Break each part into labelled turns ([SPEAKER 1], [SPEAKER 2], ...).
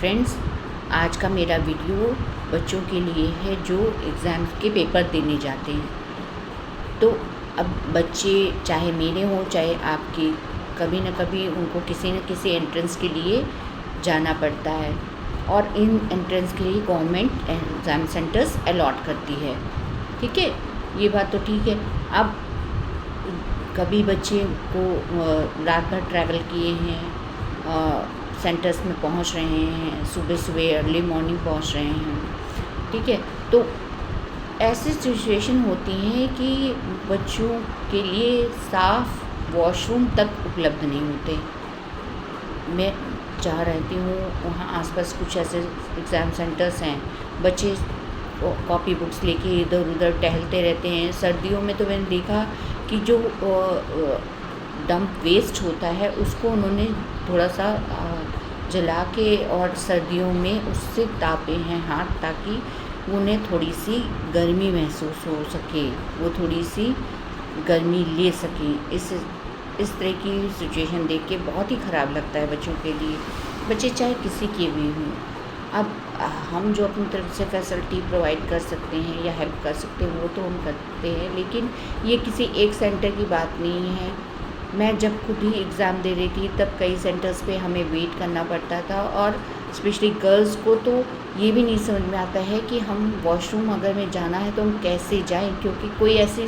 [SPEAKER 1] Friends, आज का मेरा वीडियो बच्चों के लिए है जो एग्ज़ाम के पेपर देने जाते हैं। तो अब बच्चे चाहे मेरे हों चाहे आपके, कभी न कभी उनको किसी न किसी एंट्रेंस के लिए जाना पड़ता है और इन एंट्रेंस के लिए गवर्नमेंट एग्ज़ाम सेंटर्स अलॉट करती है। ठीक है, ये बात तो ठीक है। अब कभी बच्चे को रात भर ट्रैवल किए हैं, सेंटर्स में पहुंच रहे हैं, सुबह सुबह अर्ली मॉर्निंग पहुंच रहे हैं। ठीक है, तो ऐसी सिचुएशन होती है कि बच्चों के लिए साफ़ वॉशरूम तक उपलब्ध नहीं होते। मैं जहाँ रहती हूँ वहाँ आसपास कुछ ऐसे एग्ज़ाम सेंटर्स हैं, बच्चे कॉपी बुक्स लेके इधर उधर टहलते रहते हैं। सर्दियों में तो मैंने देखा कि जो डंप वेस्ट होता है उसको उन्होंने थोड़ा सा जला के और सर्दियों में उससे तापे हैं हाथ, ताकि उन्हें थोड़ी सी गर्मी महसूस हो सके, वो थोड़ी सी गर्मी ले सकें। इस तरह की सिचुएशन देख के बहुत ही ख़राब लगता है बच्चों के लिए, बच्चे चाहे किसी के भी हों। अब हम जो अपनी तरफ से फैसिलिटी प्रोवाइड कर सकते हैं या हेल्प कर सकते हैं वो तो हम करते हैं, लेकिन ये किसी एक सेंटर की बात नहीं है। मैं जब खुद ही एग्ज़ाम दे रही थी तब कई सेंटर्स पे हमें वेट करना पड़ता था, और स्पेशली गर्ल्स को तो ये भी नहीं समझ में आता है कि हम वॉशरूम अगर में जाना है तो हम कैसे जाएं, क्योंकि कोई ऐसी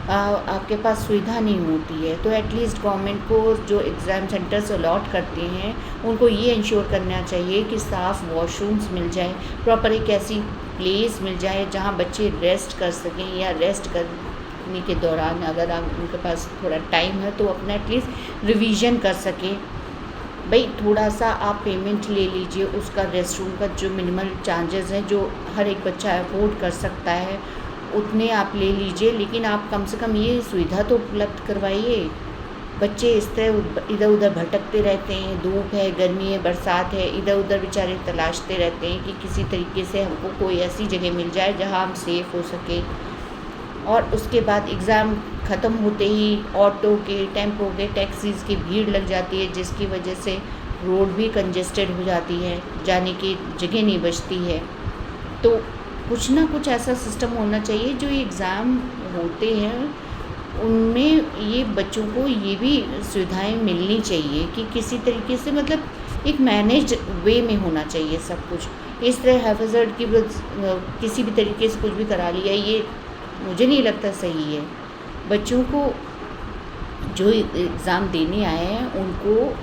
[SPEAKER 1] आपके पास सुविधा नहीं होती है। तो एटलीस्ट गवर्नमेंट को जो एग्ज़ाम सेंटर्स अलॉट करते हैं उनको ये इंश्योर करना चाहिए कि साफ़ वॉशरूम्स मिल जाए, प्रॉपर एक ऐसी प्लेस मिल जाए जहाँ बच्चे रेस्ट कर सकें, या रेस्ट करने के दौरान अगर उनके पास थोड़ा टाइम है तो अपना एटलीस्ट रिवीजन कर सकें। भाई थोड़ा सा आप पेमेंट ले लीजिए, उसका रेस्ट रूम का जो मिनिमल चार्जेस है जो हर एक बच्चा अफोर्ड कर सकता है उतने आप ले लीजिए, लेकिन आप कम से कम ये सुविधा तो उपलब्ध करवाइए। बच्चे इस तरह इधर उधर भटकते रहते हैं, धूप है, गर्मी है, बरसात है, इधर उधर बेचारे तलाशते रहते हैं कि किसी तरीके से हमको कोई ऐसी जगह मिल जाए जहाँ हम सेफ़ हो सके। और उसके बाद एग्ज़ाम ख़त्म होते ही ऑटो के, टेम्पो के, टैक्सीज़ की भीड़ लग जाती है, जिसकी वजह से रोड भी कंजेस्टेड हो जाती है, जाने की जगह नहीं बचती है। तो कुछ ना कुछ ऐसा सिस्टम होना चाहिए जो ये एग्ज़ाम होते हैं उनमें ये बच्चों को ये भी सुविधाएं मिलनी चाहिए कि किसी तरीके से, मतलब एक मैनेज वे में होना चाहिए सब कुछ। इस तरह हैफेज़र्ड की किसी भी तरीके से कुछ भी करा लिया, ये मुझे नहीं लगता सही है। बच्चों को जो एग्ज़ाम देने आए हैं उनको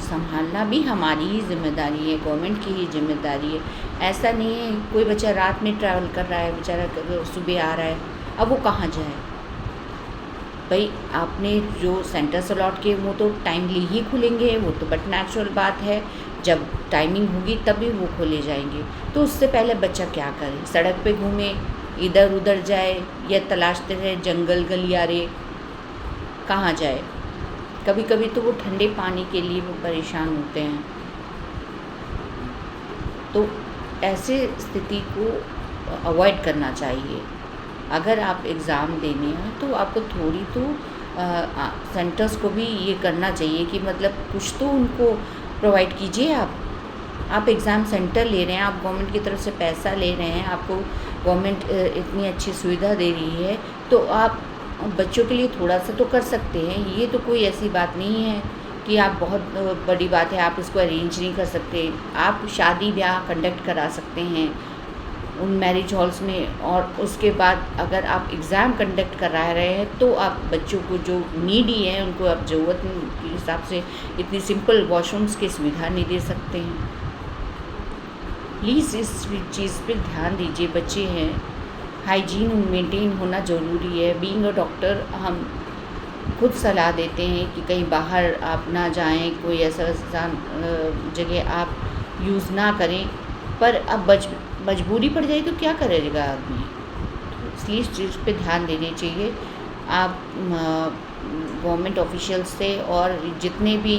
[SPEAKER 1] संभालना भी हमारी ही ज़िम्मेदारी है, गवर्नमेंट की ही ज़िम्मेदारी है। ऐसा नहीं है कोई बच्चा रात में ट्रैवल कर रहा है, बेचारा सुबह आ रहा है, अब वो कहाँ जाए। भाई आपने जो सेंटर्स अलॉट किए वो तो टाइमली ही खुलेंगे, वो तो बट नेचुरल बात है, जब टाइमिंग होगी तभी वो खोले जाएंगे। तो उससे पहले बच्चा क्या करे, सड़क पे घूमे, इधर उधर जाए, या तलाशते रहे जंगल गलियारे, कहाँ जाए। कभी कभी तो वो ठंडे पानी के लिए वो परेशान होते हैं। तो ऐसे स्थिति को अवॉइड करना चाहिए। अगर आप एग्ज़ाम देने हैं तो आपको थोड़ी तो सेंटर्स को भी ये करना चाहिए कि मतलब कुछ तो उनको प्रोवाइड कीजिए। आप एग्ज़ाम सेंटर ले रहे हैं, आप गवर्नमेंट की तरफ से पैसा ले रहे हैं, आपको गवर्नमेंट इतनी अच्छी सुविधा दे रही है, तो आप बच्चों के लिए थोड़ा सा तो कर सकते हैं। ये तो कोई ऐसी बात नहीं है कि आप बहुत बड़ी बात है आप इसको अरेंज नहीं कर सकते। आप शादी ब्याह कंडक्ट करा सकते हैं उन मैरिज हॉल्स में, और उसके बाद अगर आप एग्ज़ाम कंडक्ट करा रहे हैं तो आप बच्चों को जो नीडी है उनको आप ज़रूरत के हिसाब से इतनी सिंपल वॉशरूम्स की सुविधा नहीं दे सकते हैं। प्लीज़ इस चीज़ पे ध्यान दीजिए। बच्चे हैं, हाइजीन मेंटेन होना ज़रूरी है। बीइंग अ डॉक्टर हम खुद सलाह देते हैं कि कहीं बाहर आप ना जाएं, कोई ऐसा जगह आप यूज़ ना करें, पर अब मजबूरी पड़ जाए तो क्या करेगा आदमी। तो इसलिए इस चीज़ पे ध्यान देने चाहिए। आप गवर्नमेंट ऑफिशियल्स से और जितने भी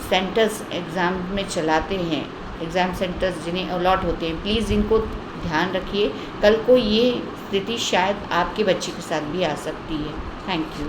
[SPEAKER 1] सेंटर्स एग्ज़ाम में चलाते हैं, एग्ज़ाम सेंटर्स जिन्हें अलॉट होते हैं, प्लीज़ इनको ध्यान रखिए। कल को ये स्थिति शायद आपके बच्चे के साथ भी आ सकती है। Thank you.